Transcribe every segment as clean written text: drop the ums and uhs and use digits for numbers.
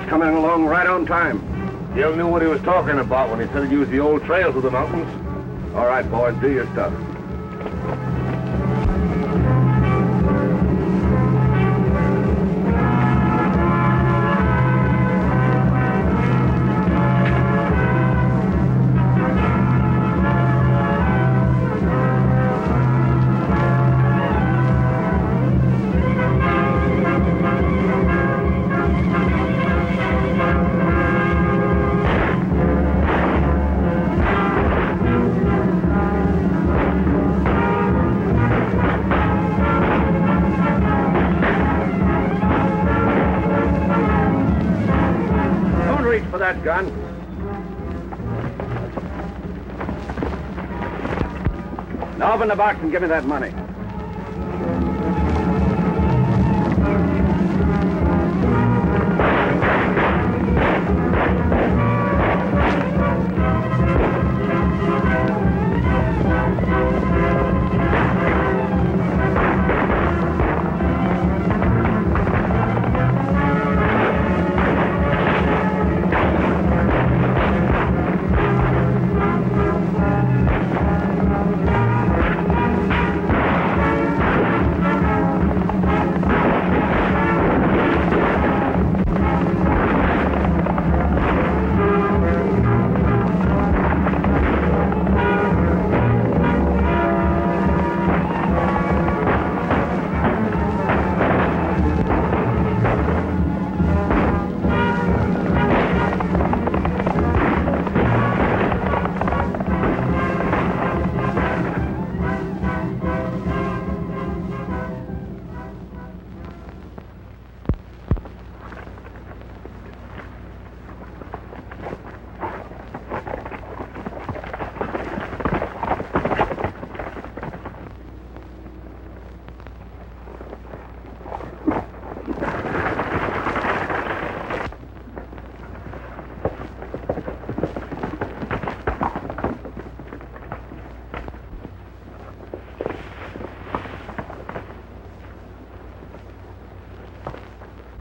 Coming along right on time. Steele knew what he was talking about when he said he'd use the old trail through the mountains. All right, boys, do your stuff. That gun. Now open the box and give me that money.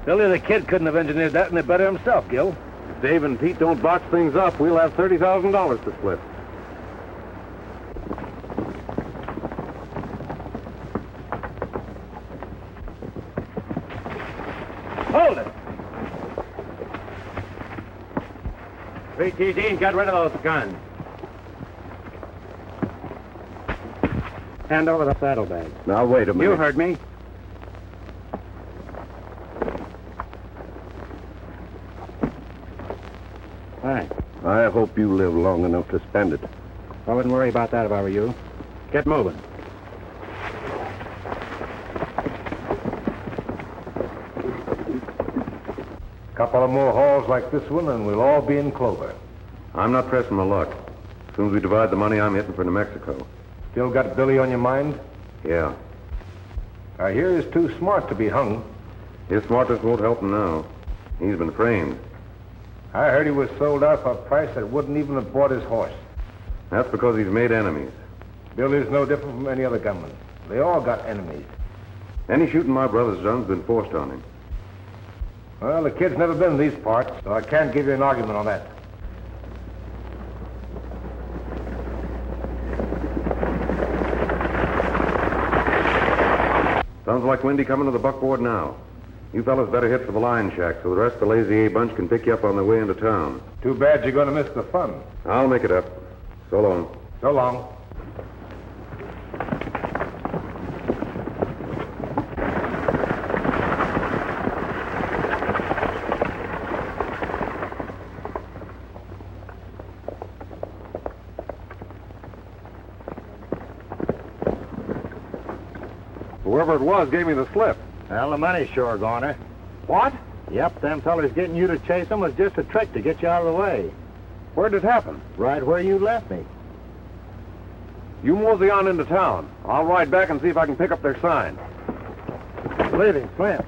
Billy the Kid couldn't have engineered that any better himself, Gil. If Dave and Pete don't box things up, we'll have $30,000 to split. Hold it! 3TG, get rid of those guns. Hand over the saddlebags. Now, wait a minute. You heard me. Thanks. I hope you live long enough to spend it. I wouldn't worry about that if I were you. Get moving. Couple of more hauls like this one, and we'll all be in clover. I'm not pressing my luck. As soon as we divide the money, I'm hitting for New Mexico. Still got Billy on your mind? Yeah. I hear he's too smart to be hung. His smartness won't help him now. He's been framed. I heard he was sold out for a price that wouldn't even have bought his horse. That's because he's made enemies. Billy's no different from any other gunman. They all got enemies. Any shooting my brother's done's been forced on him. Well, the kid's never been in these parts, so I can't give you an argument on that. Sounds like Wendy coming to the buckboard now. You fellas better hit for the line shack so the rest of the Lazy A bunch can pick you up on their way into town. Too bad you're going to miss the fun. I'll make it up. So long. So long. whoever it was gave me the slip. Well, the money's sure goner. What? Yep, them fellas getting you to chase them was just a trick to get you out of the way. Where'd it happen? Right where you left me. You mosey on into town. I'll ride back and see if I can pick up their sign. Leaving, Flint.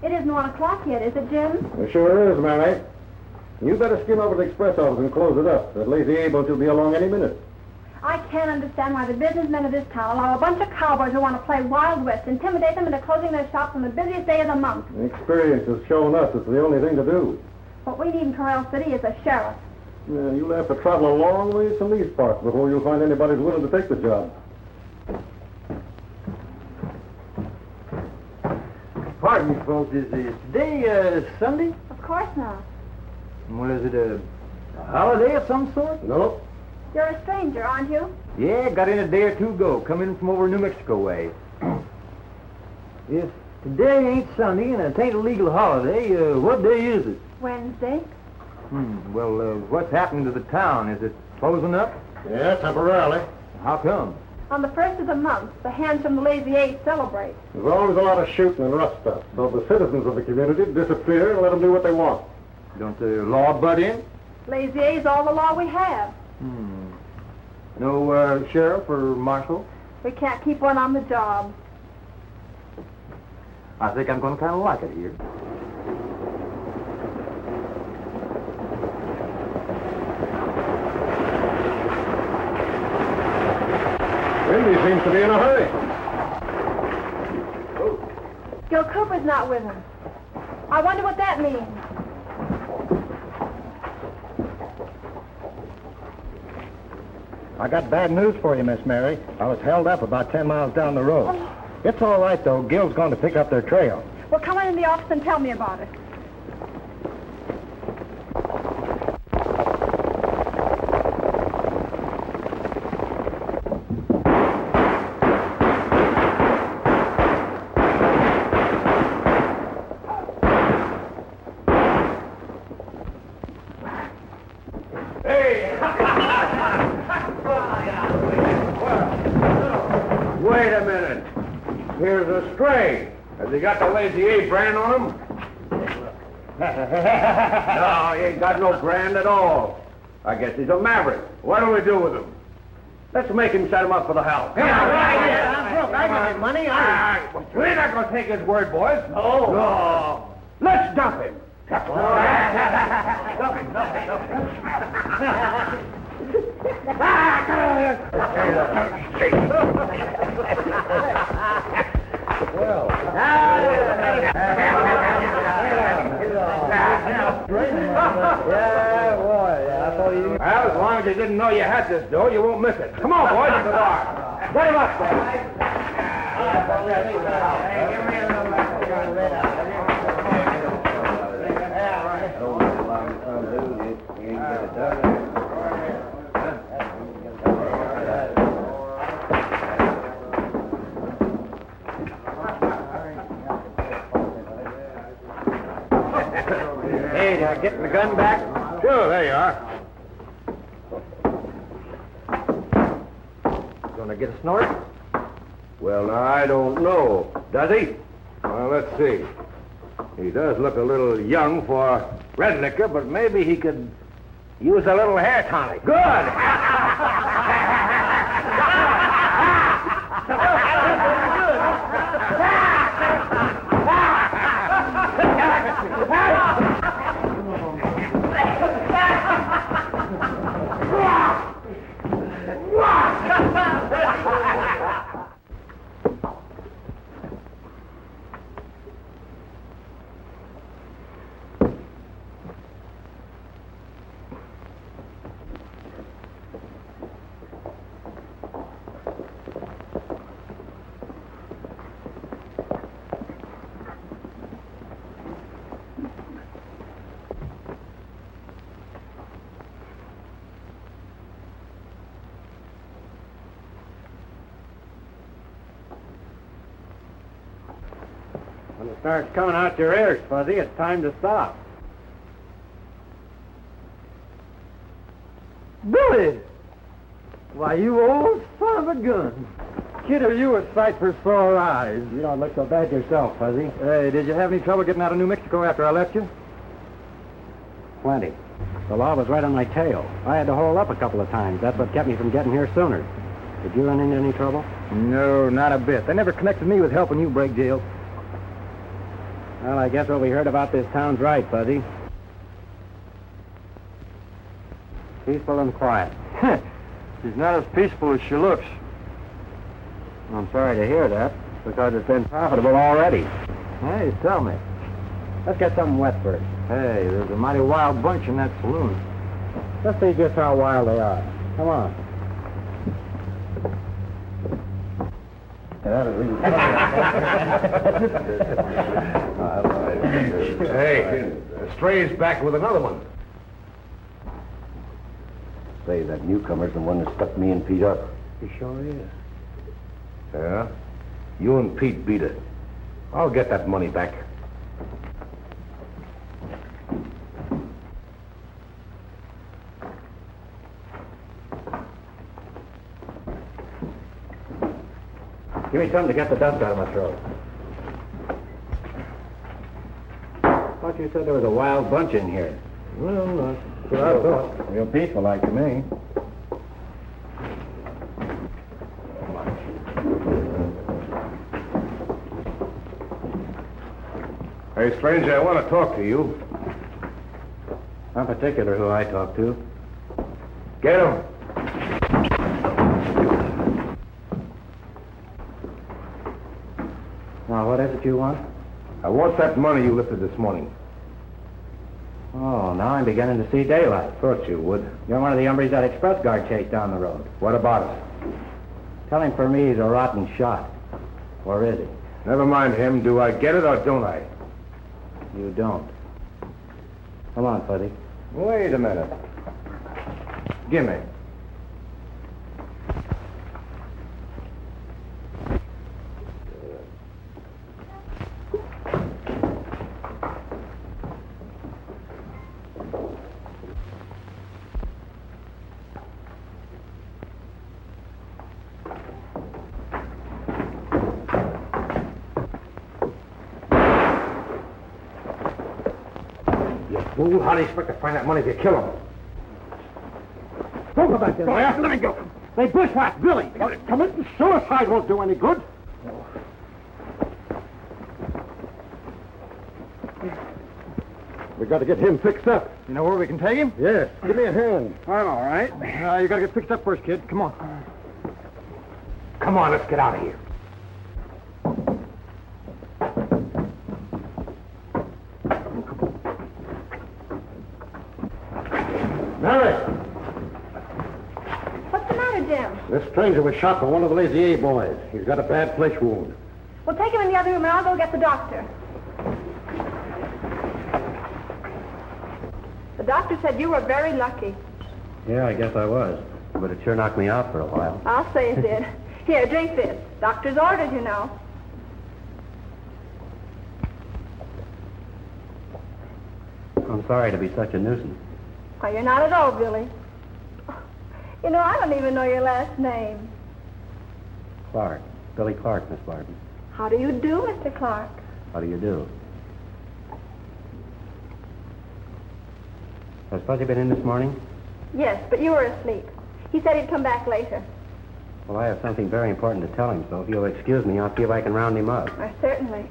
It isn't 1 o'clock yet, is it, Jim? It sure is, Mary. You better skim over to the express office and close it up. That lazy Abe will be along any minute. I can't understand why the businessmen of this town allow a bunch of cowboys who want to play Wild West, intimidate them into closing their shops on the busiest day of the month. Experience has shown us it's the only thing to do. What we need in Corral City is a sheriff. Yeah, you'll have to travel a long ways from these parts before you'll find anybody who's willing to take the job. Pardon me, folks. Is today Sunday? Of course not. Well, is it a holiday of some sort? Nope. You're a stranger, aren't you? Yeah, got in a day or two ago. Come in from over New Mexico way. If today ain't Sunday and it ain't a legal holiday, what day is it? Wednesday. Well, what's happening to the town? Is it closing up? Yeah, temporarily. How come? On the first of the month, the hands from the Lazy Eight celebrate. There's always a lot of shooting and rough stuff. So the citizens of the community disappear and let them do what they want. Don't the law butt in? Lazy Eight's all the law we have. No sheriff or marshal? We can't keep one on the job. I think I'm going to kind of like it here. Indy seems to be in a hurry. Gil Cooper's not with him. I wonder what that means. I got bad news for you, Miss Mary. I was held up about 10 miles down the road. It's all right, though. Gil's going to pick up their trail. Well, come on in the office and tell me about it. Wait a minute. Here's a stray. Has he got the Lazy A brand on him? No, he ain't got no brand at all. I guess he's a maverick. What do we do with him? Let's make him set him up for the house. I'm broke. I got his money. We're not going to take his word, boys. No. Let's dump him. Well, as long as you didn't know you had this dough, you won't miss it. Come on, boys, to the bar. Get him up there. Hey, did I get the gun back? Sure, there you are. Gonna get a snort? Well, now, I don't know. Does he? Well, let's see. He does look a little young for red liquor, but maybe he could use a little hair tonic. Good! When it starts coming out your ears, Fuzzy, it's time to stop. Billy! Why, you old son of a gun. Kid, are you a sight for sore eyes? You don't look so bad yourself, Fuzzy. Hey, did you have any trouble getting out of New Mexico after I left you? Plenty. The law was right on my tail. I had to hole up a couple of times. That's what kept me from getting here sooner. Did you run into any trouble? No, not a bit. They never connected me with helping you break jail. Well, I guess what we heard about this town's right, Fuzzy. Peaceful and quiet. She's not as peaceful as she looks. I'm sorry to hear that, because it's been profitable already. Hey, tell me. Let's get something wet first. Hey, there's a mighty wild bunch in that saloon. Let's see just how wild they are. Come on. Hey, Stray's back with another one. Say, that newcomer's the one that stuck me and Pete up. He sure is. Yeah? You and Pete beat it. I'll get that money back. Give me something to get the dust out of my throat. Thought you said there was a wild bunch in here. Well, that's what I thought. Real peaceful like to me. Hey, stranger, I want to talk to you. Not particular who I talk to. Get him. Now, what is it you want? I want that money you lifted this morning. Oh, now I'm beginning to see daylight. Thought you would. You're one of the hombres that express guard chased down the road. What about it? Tell him for me he's a rotten shot. Or is he? Never mind him. Do I get it or don't I? You don't. Come on, Fuzzy. Wait a minute. Gimme. Fool, how do you expect to find that money if you kill him? Don't go back there. Let me go. They bushwhacked Billy. Committing suicide won't do any good. We got to get him fixed up. You know where we can take him? Yes. Give me a hand. I'm all right. You got to get fixed up first, kid. Come on. Come on, let's get out of here. Mary! What's the matter, Jim? This stranger was shot by one of the Lazy A boys. He's got a bad flesh wound. Well, take him in the other room and I'll go get the doctor. The doctor said you were very lucky. Yeah, I guess I was. But it sure knocked me out for a while. I'll say it did. Here, drink this. Doctor's orders, you know. I'm sorry to be such a nuisance. Why, you're not at all, Billy. You know, I don't even know your last name. Clark. Billy Clark, Miss Barton. How do you do, Mr. Clark? How do you do? Has Fuzzy been in this morning? Yes, but you were asleep. He said he'd come back later. Well, I have something very important to tell him, so if you'll excuse me, I'll see if I can round him up. Why, certainly.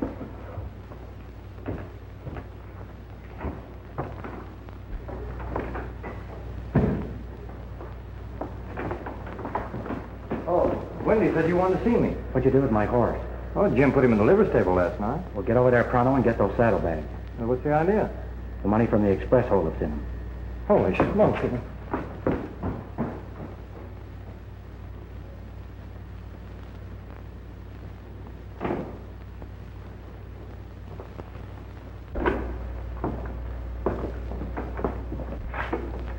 Wendy said you wanted to see me. What'd you do with my horse? Oh, Jim put him in the liver stable last night. Well, get over there pronto and get those saddlebags. Well, what's the idea? The money from the express hold that's in them. Holy smokes.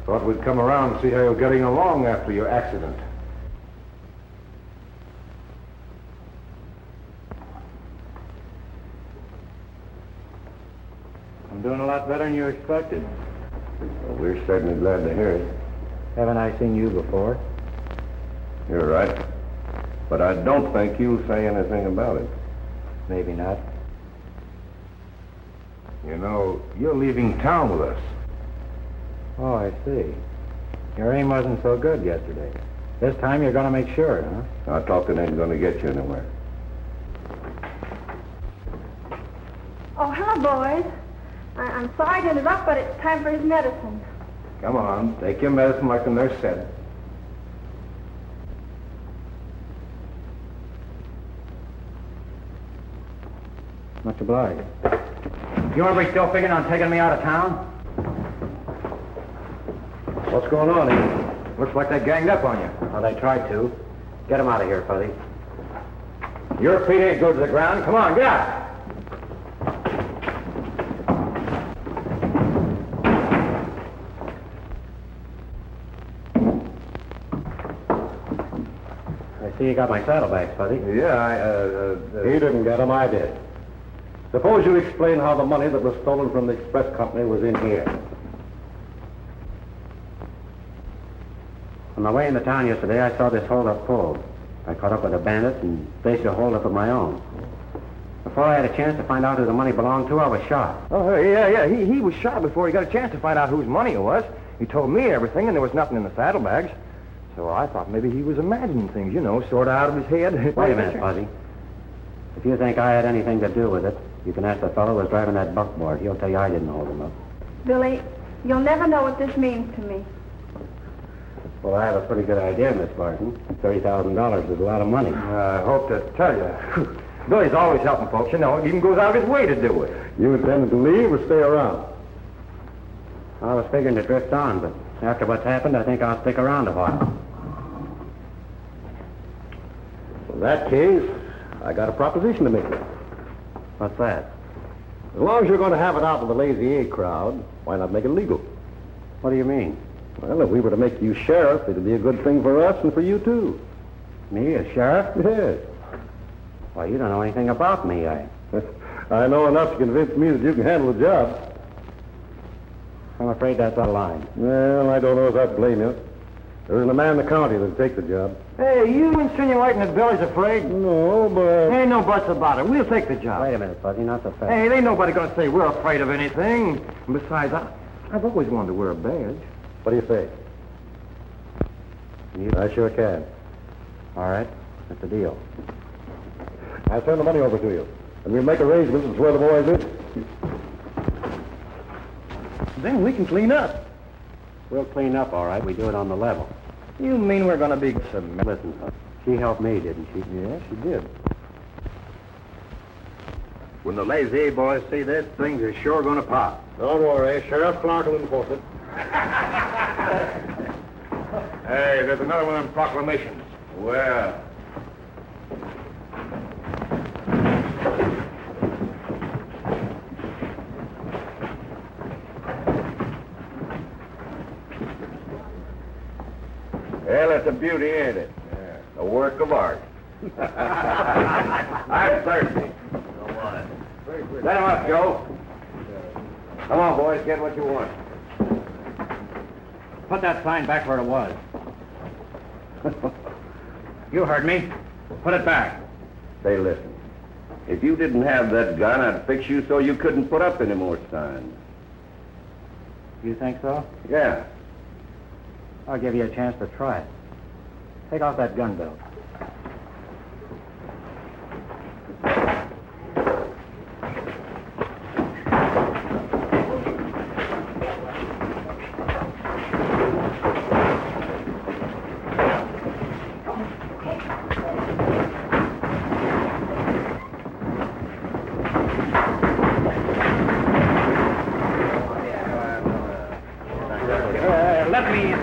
Thought we'd come around and see how you're getting along after your accident. I'm doing a lot better than you expected. Well, we're certainly glad to hear it. Haven't I seen you before? You're right. But I don't think you'll say anything about it. Maybe not. You know, you're leaving town with us. Oh, I see. Your aim wasn't so good yesterday. This time you're going to make sure, huh? Our talking ain't going to get you anywhere. Oh, hello, boys. I'm sorry to interrupt, but it's time for his medicine. Come on, take your medicine like the nurse said. Much obliged. You ever still figuring on taking me out of town? What's going on here? Looks like they ganged up on you. Well, they tried to. Get them out of here, Fuzzy. Your feet ain't good to the ground. Come on, get out. I see you got my saddlebags, Fuzzy. Yeah, He didn't get them, I did. Suppose you explain how the money that was stolen from the express company was in here. On my way into town yesterday, I saw this holdup pulled. I caught up with the bandits and staged a holdup of my own. Before I had a chance to find out who the money belonged to, I was shot. Oh, yeah. He was shot before he got a chance to find out whose money it was. He told me everything, and there was nothing in the saddlebags. So I thought maybe he was imagining things, sort of out of his head. Wait a minute, Fuzzy. If you think I had anything to do with it, you can ask the fellow who was driving that buckboard. He'll tell you I didn't hold him up. Billy, you'll never know what this means to me. Well, I have a pretty good idea, Miss Barton. $30,000 is a lot of money. I hope to tell you. Billy's always helping folks, He even goes out of his way to do it. You intended to leave or stay around? I was figuring to drift on, but after what's happened, I think I'll stick around a while. In that case, I got a proposition to make you. What's that? As long as you're going to have it out with the Lazy A crowd, why not make it legal? What do you mean? Well, if we were to make you sheriff, it'd be a good thing for us and for you, too. Me, a sheriff? Yes. Well, you don't know anything about me. I know enough to convince me that you can handle the job. I'm afraid that's out of line. Well, I don't know if I'd blame you. There isn't a man in the county that'd take the job. Hey, you insinuating that Billy's afraid? No, but... Ain't no buts about it. We'll take the job. Wait a minute, Fuzzy, not so fast. Hey, ain't nobody going to say we're afraid of anything. And besides, I've always wanted to wear a badge. What do you say? I sure can. All right, that's the deal. I'll send the money over to you. And we'll make arrangements to swear the boys in. Then we can clean up. We'll clean up, all right. We do it on the level. You mean we're going to be... Listen, she helped me, didn't she? Yeah, she did. When the Lazy A boys see this, things are sure going to pop. Don't worry. Sheriff Clark will enforce it. Hey, there's another one of them proclamations. Well... Well, it's a beauty, ain't it? Yeah. A work of art. I'm thirsty. Come on. Let him up, Joe. Come on, boys, get what you want. Put that sign back where it was. You heard me. Put it back. Say, listen. If you didn't have that gun, I'd fix you so you couldn't put up any more signs. You think so? Yeah. I'll give you a chance to try it. Take off that gun belt. Let me...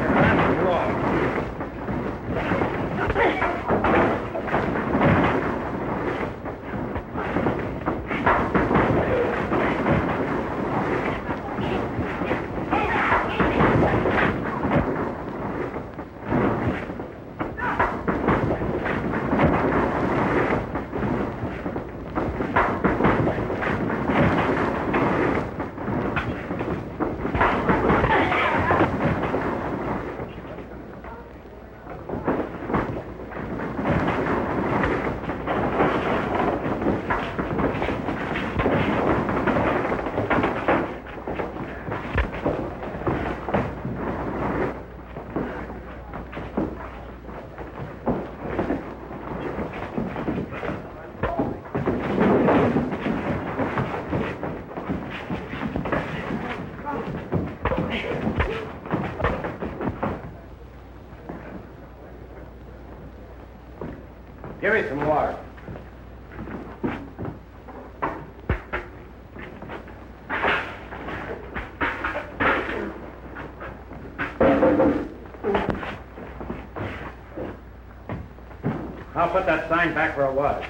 I'll put that sign back where it was.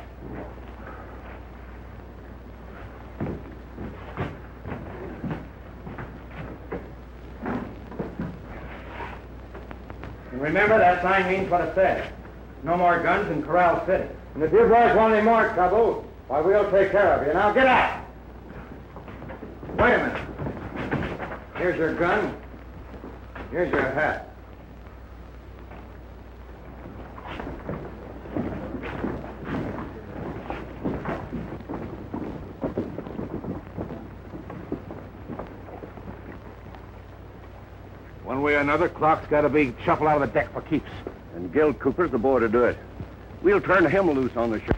And remember, that sign means what it says. No more guns in Corral City. And if you boys want any more trouble, why, we'll take care of you. Now, get out! Wait a minute. Here's your gun. Here's your hat. One way or another, Clark's got to be shuffled out of the deck for keeps. And Gil Cooper's the boy to do it. We'll turn him loose on the ship.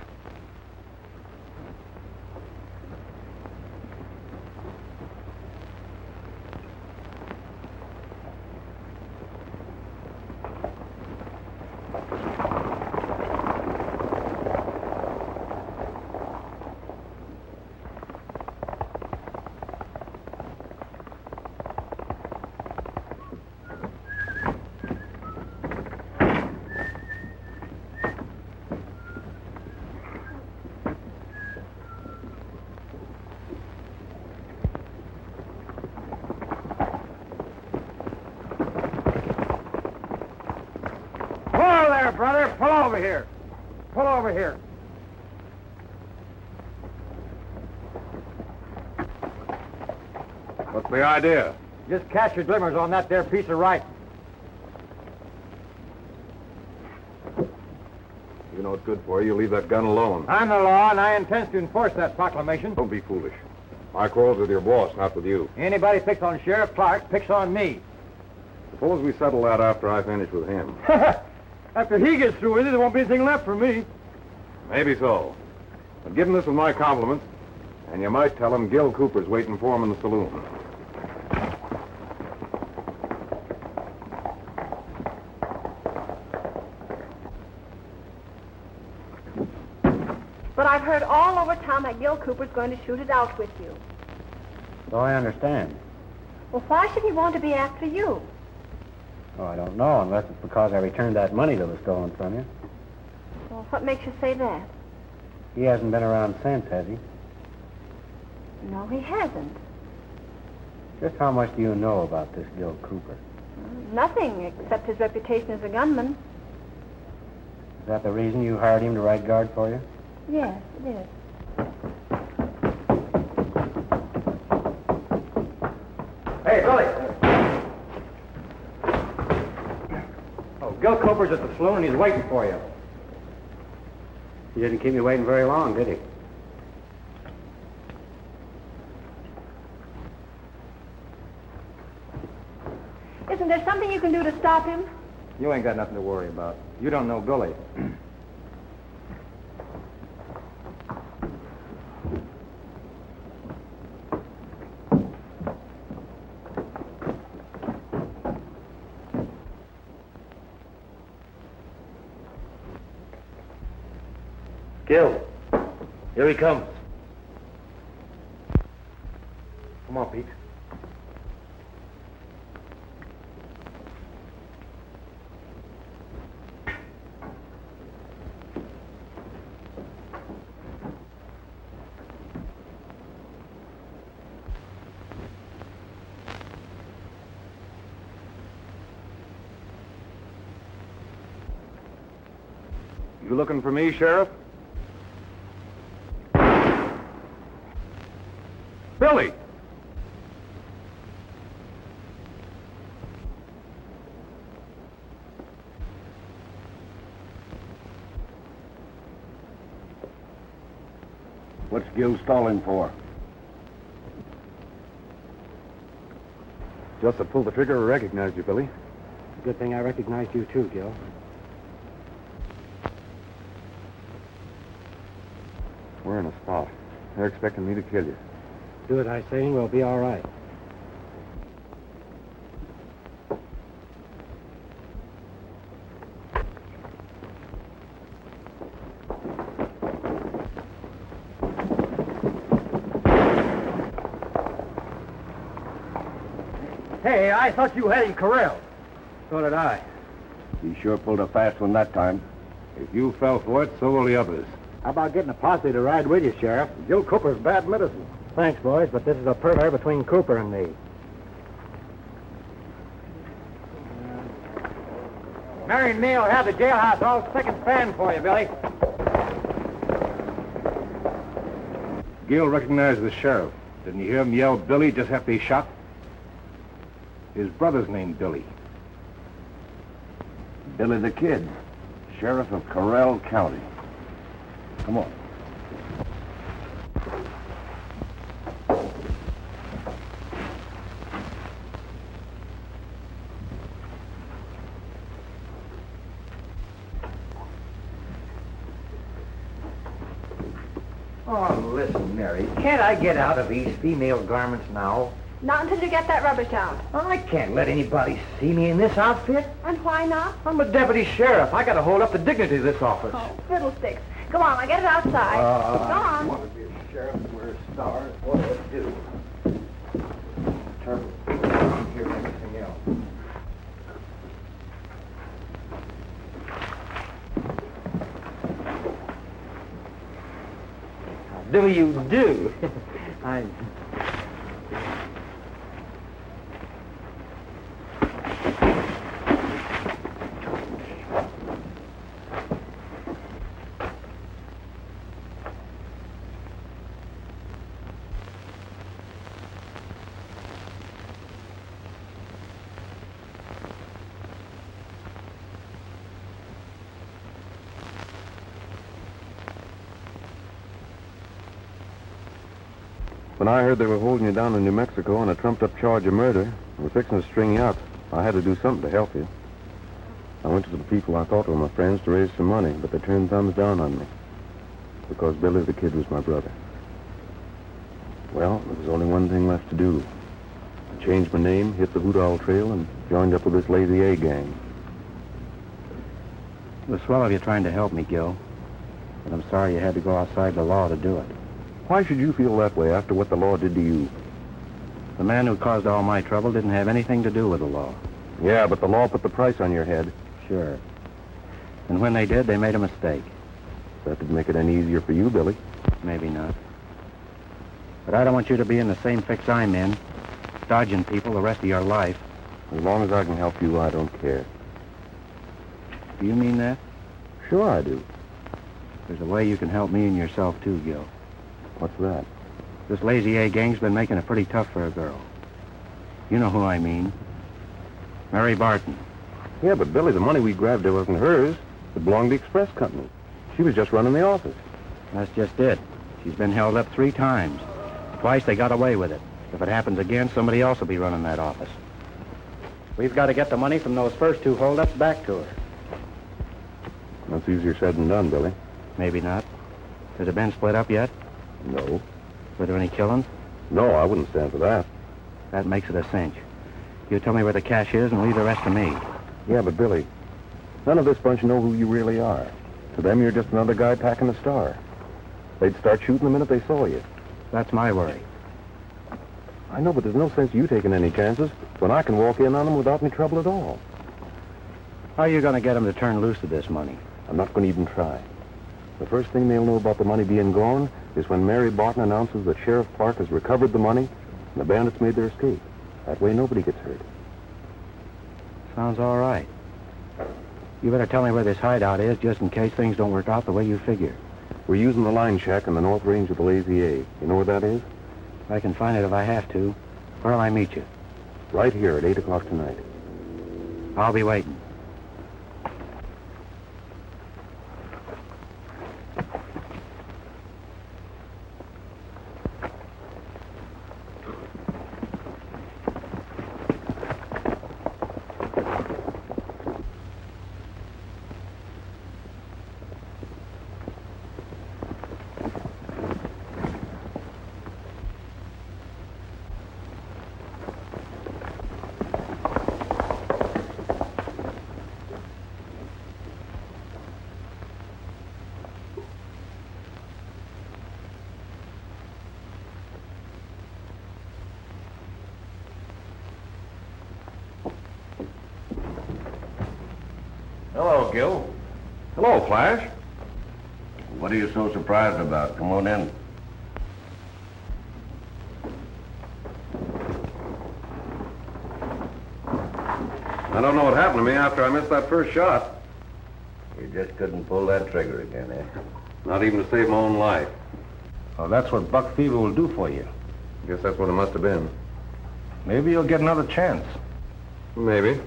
Brother, pull over here. Pull over here. What's the idea? Just catch your glimmers on that there piece of writing. You know it's good for you. Leave that gun alone. I'm the law, and I intend to enforce that proclamation. Don't be foolish. My quarrel's with your boss, not with you. Anybody picks on Sheriff Clark picks on me. Suppose we settle that after I finish with him. After he gets through with it, there won't be anything left for me. Maybe so. But give him this with my compliments, and you might tell him Gil Cooper's waiting for him in the saloon. But I've heard all over town that Gil Cooper's going to shoot it out with you. So I understand. Well, why should he want to be after you? Oh, I don't know, unless it's because I returned that money that was stolen from you. Well, what makes you say that? He hasn't been around since, has he? No, he hasn't. Just how much do you know about this Gil Cooper? Nothing, except his reputation as a gunman. Is that the reason you hired him to ride guard for you? Yes, it is. Hey, Billy. Oh, Gil Cooper's at the saloon, and he's waiting for you. He didn't keep me waiting very long, did he? Isn't there something you can do to stop him? You ain't got nothing to worry about. You don't know Billy. Gil, here he comes. Come on, Pete. You looking for me, Sheriff? Billy! What's Gil stalling for? Just to pull the trigger, I recognized you, Billy. Good thing I recognized you too, Gil. We're in a spot. They're expecting me to kill you. Do it, I say, and we'll be all right. Hey, I thought you had him corralled. So did I. He sure pulled a fast one that time. If you fell for it, so will the others. How about getting a posse to ride with you, Sheriff? Gil Cooper's bad medicine. Thanks, boys, but this is a parley between Cooper and me. Mary and Neil have the jailhouse all spick and span for you, Billy. Gil recognized the sheriff. Didn't you hear him yell Billy just after he shot? His brother's named Billy. Billy the Kid, sheriff of Corral County. Come on. Oh, listen, Mary. Can't I get out of these female garments now? Not until you get that rubbish out. I can't let anybody see me in this outfit. And why not? I'm a deputy sheriff. I gotta hold up the dignity of this office. Oh, fiddlesticks. Go on, I'll get it outside. Go on. One of you sheriffs wears stars. What do I do? Terrible people around here and everything else. Do you do? I... When I heard they were holding you down in New Mexico on a trumped-up charge of murder, and were fixing to string you up, I had to do something to help you. I went to the people I thought were my friends to raise some money, but they turned thumbs down on me. Because Billy the Kid was my brother. Well, there was only one thing left to do. I changed my name, hit the Voodoo Owl Trail, and joined up with this Lazy A gang. It was swell of you trying to help me, Gil. But I'm sorry you had to go outside the law to do it. Why should you feel that way after what the law did to you? The man who caused all my trouble didn't have anything to do with the law. Yeah, but the law put the price on your head. Sure. And when they did, they made a mistake. That didn't make it any easier for you, Billy. Maybe not. But I don't want you to be in the same fix I'm in, dodging people the rest of your life. As long as I can help you, I don't care. Do you mean that? Sure I do. There's a way you can help me and yourself, too, Gil. What's that? This Lazy A gang's been making it pretty tough for a girl. You know who I mean. Mary Barton. Yeah, but Billy, the money we grabbed, it wasn't hers. It belonged to the express company. She was just running the office. That's just it. She's been held up 3 times. Twice they got away with it. If it happens again, somebody else will be running that office. We've got to get the money from those first 2 holdups back to her. That's easier said than done, Billy. Maybe not. Has it been split up yet? No. Were there any killings? No, I wouldn't stand for that. That makes it a cinch. You tell me where the cash is and leave the rest to me. Yeah, but Billy, none of this bunch know who you really are. To them, you're just another guy packing a star. They'd start shooting the minute they saw you. That's my worry. I know, but there's no sense you taking any chances when I can walk in on them without any trouble at all. How are you going to get them to turn loose of this money? I'm not going to even try. The first thing they'll know about the money being gone is when Mary Barton announces that Sheriff Clark has recovered the money and the bandits made their escape. That way nobody gets hurt. Sounds all right. You better tell me where this hideout is just in case things don't work out the way you figure. We're using the line shack in the north range of the Lazy A. You know where that is? I can find it if I have to. Where'll I meet you? Right here at 8 o'clock tonight. I'll be waiting. Hello, Gil. Hello, Flash. What are you so surprised about? Come on in. I don't know what happened to me after I missed that first shot. You just couldn't pull that trigger again, eh? Not even to save my own life. Well, that's what buck fever will do for you. Guess that's what it must have been. Maybe you'll get another chance. Maybe.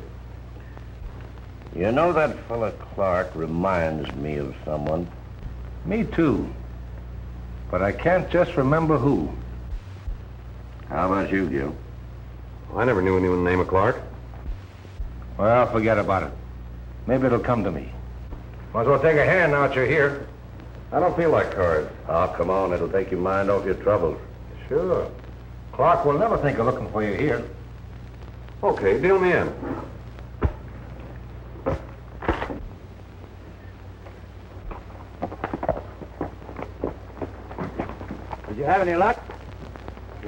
You know, that fella Clark reminds me of someone. Me too. But I can't just remember who. How about you, Gil? I never knew anyone named Clark. Well, forget about it. Maybe it'll come to me. Might as well take a hand now that you're here. I don't feel like cards. Oh, come on. It'll take your mind off your troubles. Sure. Clark will never think of looking for you here. Okay, deal me in. Did you have any luck?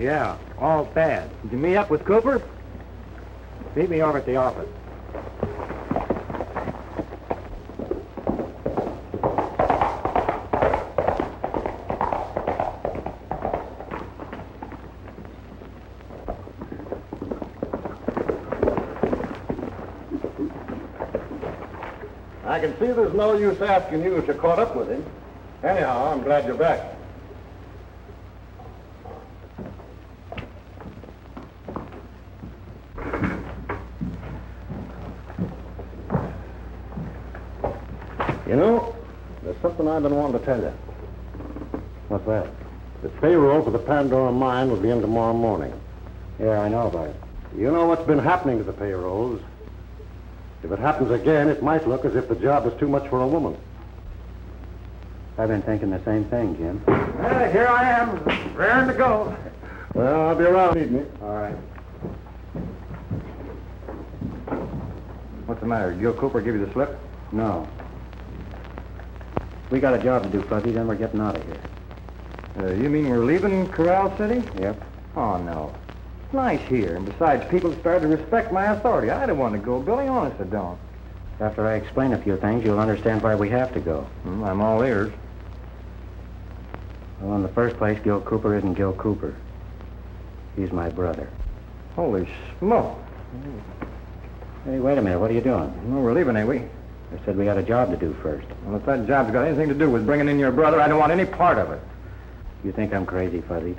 Yeah, all bad. Did you meet up with Cooper? Meet me over at the office. I can see there's no use asking you if you caught up with him. Anyhow, I'm glad you're back. You know, there's something I've been wanting to tell you. What's that? The payroll for the Pandora mine will be in tomorrow morning. Yeah, I know about it. You know what's been happening to the payrolls. If it happens again, it might look as if the job is too much for a woman. I've been thinking the same thing, Jim. Well, here I am, raring to go. Well, I'll be around, need me. All right. What's the matter? Gil Cooper give you the slip? No. We got a job to do, Fuzzy, then we're getting out of here. You mean we're leaving Corral City? Yep. Oh, no. It's nice here, and besides, people have started to respect my authority. I don't want to go, Billy. Honest, I don't. After I explain a few things, you'll understand why we have to go. I'm all ears. Well, in the first place, Gil Cooper isn't Gil Cooper. He's my brother. Holy smoke. Hey, wait a minute. What are you doing? Well, we're leaving, ain't we? I said we got a job to do first. Well, if that job's got anything to do with bringing in your brother, I don't want any part of it. You think I'm crazy, Fuzzy?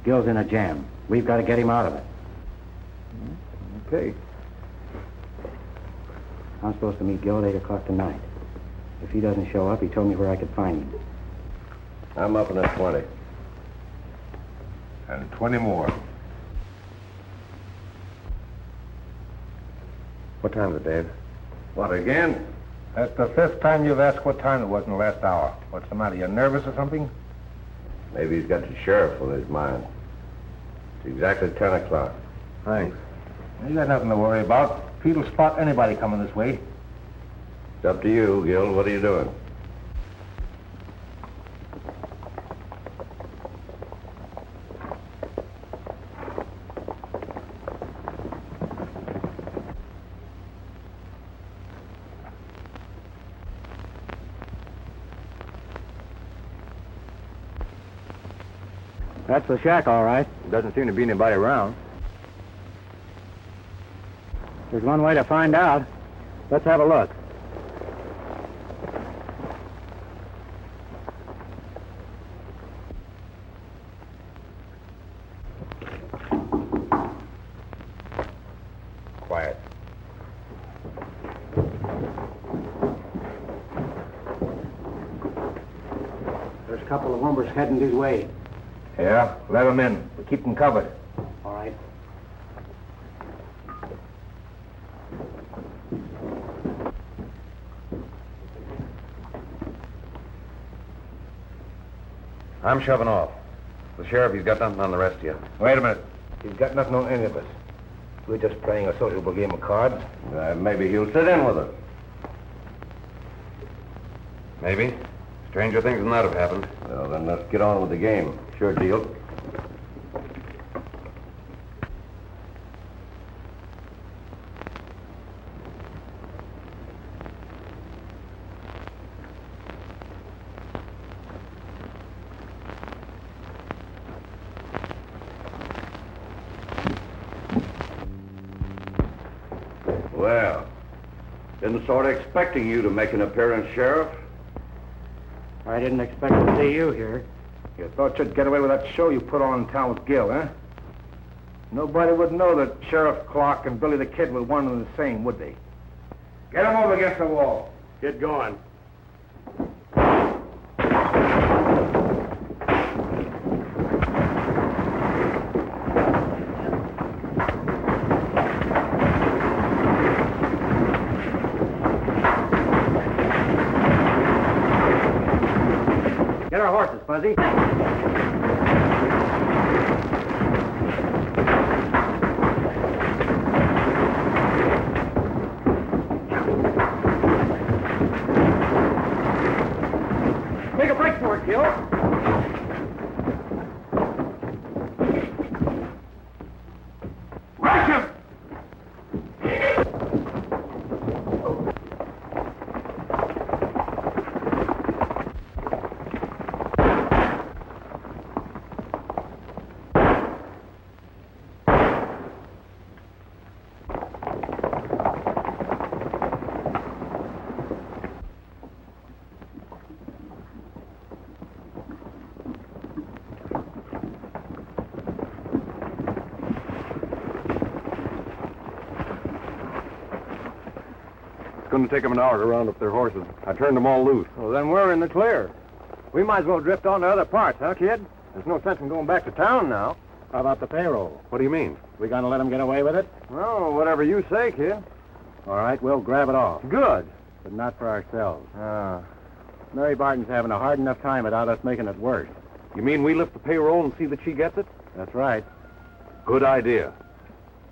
Gil's in a jam. We've got to get him out of it. Okay. I'm supposed to meet Gil at 8 o'clock tonight. If he doesn't show up, he told me where I could find him. I'm up in at 20. And 20 more. What time is it, Dave? What, again? That's the fifth time you've asked what time it was in the last hour. What's the matter? You nervous or something? Maybe he's got the sheriff on his mind. It's exactly 10 o'clock. Thanks. You got nothing to worry about. Pete'll spot anybody coming this way. It's up to you, Gil. What are you doing? That's the shack, all right. Doesn't seem to be anybody around. There's one way to find out. Let's have a look. Quiet. There's a couple of hombres heading this way. Yeah? Let them in. We keep them covered. All right. I'm shoving off. The sheriff, he's got nothing on the rest of you. Wait a minute. He's got nothing on any of us. We're just playing a sociable game of cards. Maybe he'll sit in with us. Maybe. Stranger things than that have happened. Well, then let's get on with the game. Sure deal. Been sort of expecting you to make an appearance, Sheriff. I didn't expect to see you here. You thought you'd get away with that show you put on in town with Gil, huh? Nobody would know that Sheriff Clark and Billy the Kid were one and the same, would they? Get him over against the wall. Get going. Get our horses, Fuzzy. Make a break for it, Gil. Rush him! It's going to take them an hour to round up their horses. I turned them all loose. Well, then we're in the clear. We might as well drift on to other parts, huh, kid? There's no sense in going back to town now. How about the payroll? What do you mean? We gonna let them get away with it? Well, whatever you say, kid. All right, we'll grab it off. Good. But not for ourselves. Ah. Mary Barton's having a hard enough time without us making it worse. You mean we lift the payroll and see that she gets it? That's right. Good idea.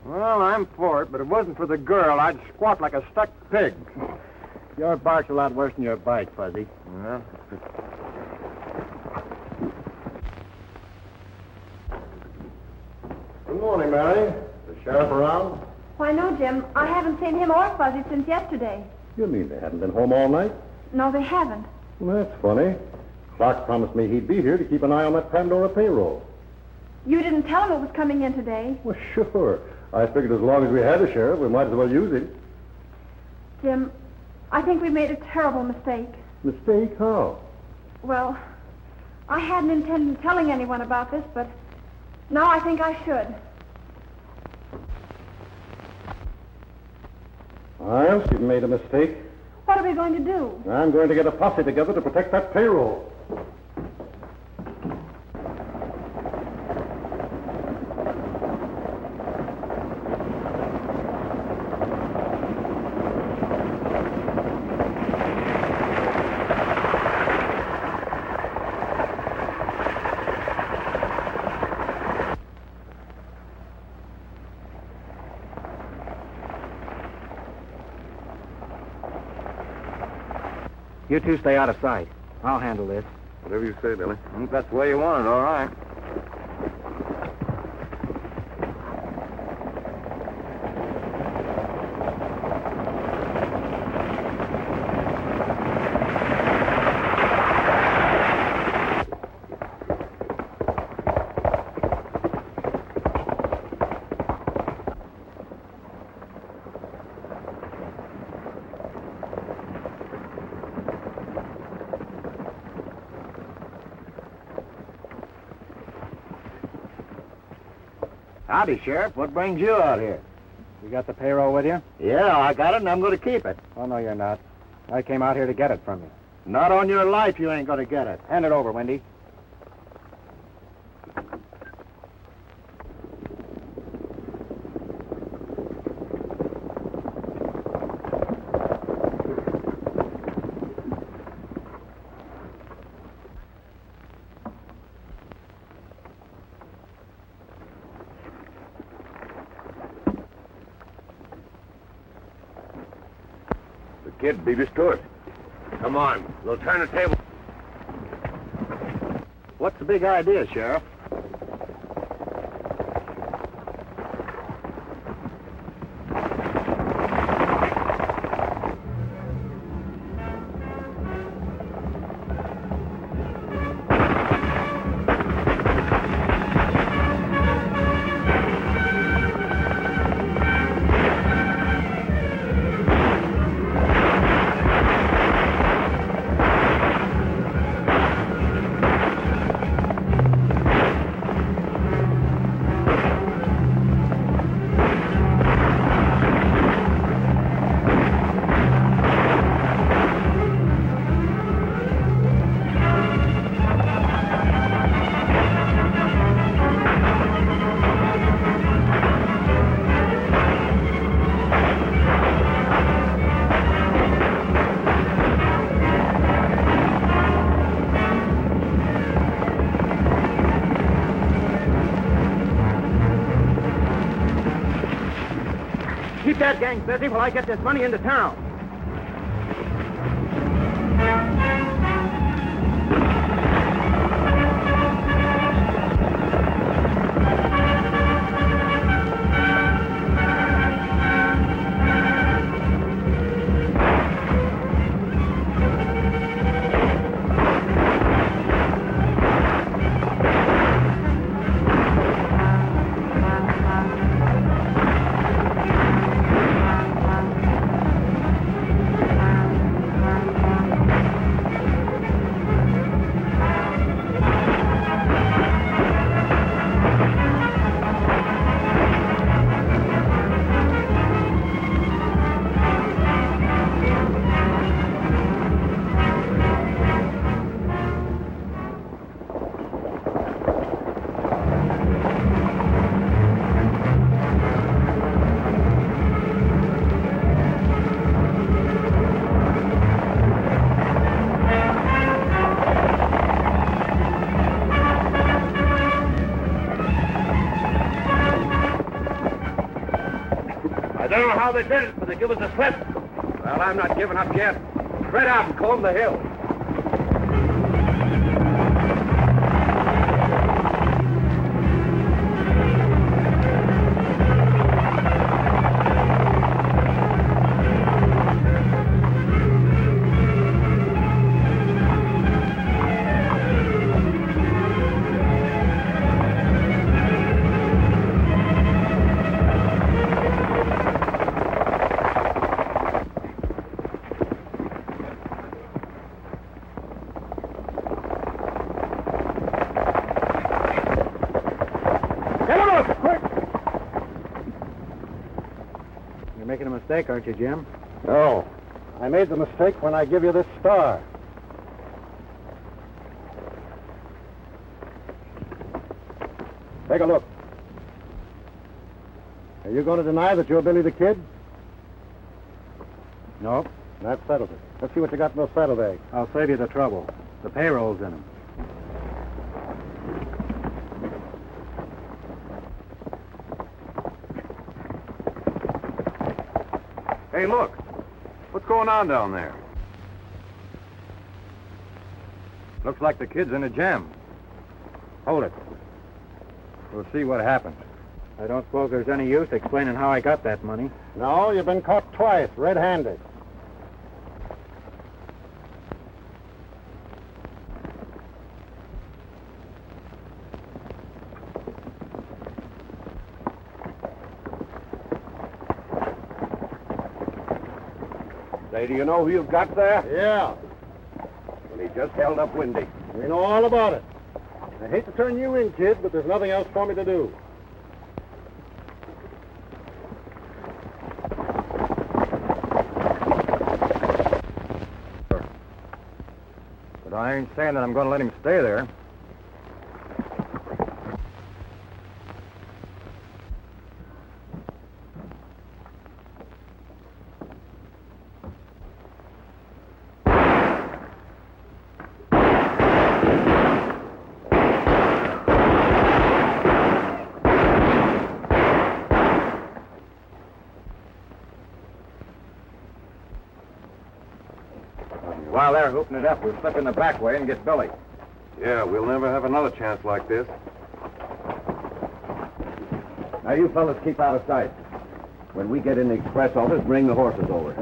Well, I'm for it, but if it wasn't for the girl, I'd squat like a stuck pig. Your bark's a lot worse than your bite, Fuzzy. Yeah. Good morning, Mary. The sheriff around? Why, no, Jim. I haven't seen him or Fuzzy since yesterday. You mean they haven't been home all night? No, they haven't. Well, that's funny. Clark promised me he'd be here to keep an eye on that Pandora payroll. You didn't tell him it was coming in today. Well, sure. I figured as long as we had a sheriff, we might as well use him. Jim, I think we made a terrible mistake. Mistake? How? Well, I hadn't intended telling anyone about this, but now I think I should. Well, you've made a mistake. What are we going to do? I'm going to get a posse together to protect that payroll. You two stay out of sight. I'll handle this. Whatever you say, Billy. If that's the way you want it, all right. Howdy, Sheriff. What brings you out here? You got the payroll with you? Yeah, I got it, and I'm going to keep it. Oh, no, you're not. I came out here to get it from you. Not on your life you ain't going to get it. Hand it over, Wendy. Kid, beat us to it. Come on, we'll turn the table. What's the big idea, Sheriff? that gang busy while I get this money into town. I don't know how they did it, but they give us a slip. Well, I'm not giving up yet. Spread out and comb the hill. You're making a mistake, aren't you, Jim? No. I made the mistake when I give you this star. Take a look. Are you going to deny that you're Billy the Kid? Nope. That settles it. Let's see what you got in those saddlebags. I'll save you the trouble. The payroll's in them. Hey, look. What's going on down there? Looks like the kid's in a jam. Hold it. We'll see what happens. I don't suppose there's any use explaining how I got that money. No, you've been caught twice, red-handed. Say, do you know who you've got there? Yeah, Well, he just held up Windy. we know all about it. I hate to turn you in, kid, but there's nothing else for me to do. But I ain't saying that I'm going to let him stay there. While they're hooping it up, we'll slip in the back way and get Billy. Yeah, we'll never have another chance like this. Now, you fellas keep out of sight. When we get in the express office, bring the horses over.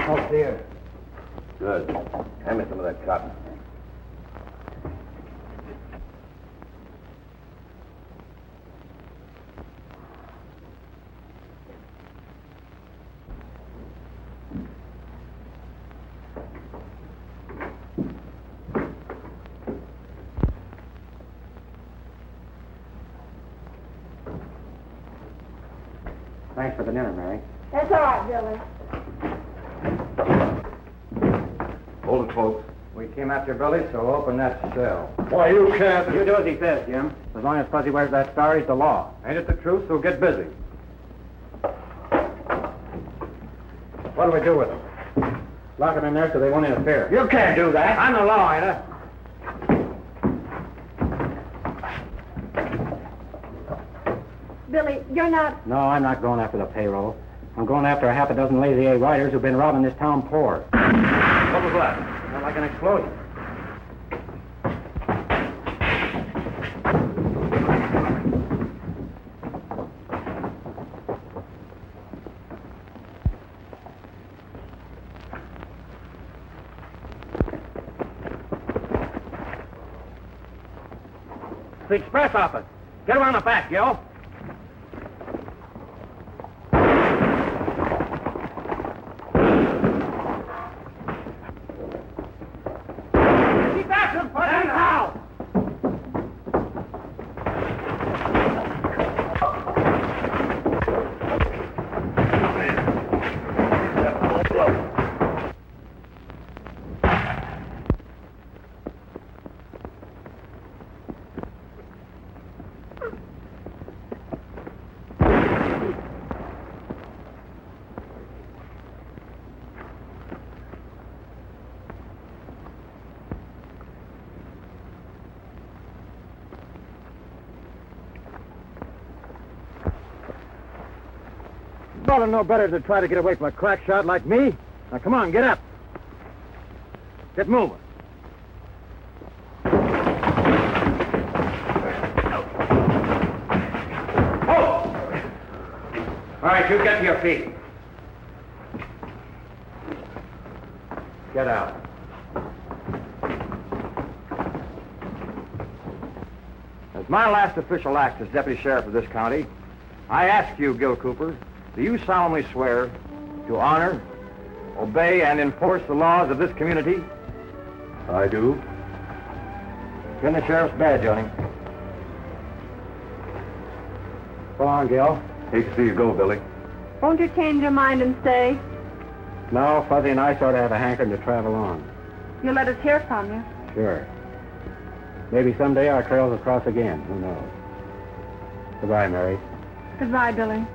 Oh, dear. Good. Hand me some of that cotton. Thanks for the dinner, Mary. That's all right, Billy. Hold it, folks. We came after Billy, so open that cell. Why, you can't. You do as he says, Jim. As long as Fuzzy wears that star, he's the law. Ain't it the truth? So get busy. What do we do with him? Lock him in there so they won't interfere. You can't do that. I'm the law, ain't I? Billy, you're not... No, I'm not going after the payroll. I'm going after a half a dozen Lazy A riders who've been robbing this town poor. What was that? Sounded like an explosion. It's the express office. Get around the back, Gil. Keep after him, Fuzzy. Now! You ought to know better than to try to get away from a crack shot like me. Now, come on, get up. Get moving. Oh! All right, you get to your feet. Get out. As my last official act as deputy sheriff of this county, I ask you, Gil Cooper, do you solemnly swear to honor, obey, and enforce the laws of this community? I do. Pin the sheriff's badge on him. Go on, Gil. Hate to see you go, Billy. Won't you change your mind and stay? No, Fuzzy and I sort of have a hankering to travel on. You'll let us hear from you. Sure. Maybe someday our trails will cross again. Who knows? Goodbye, Mary. Goodbye, Billy.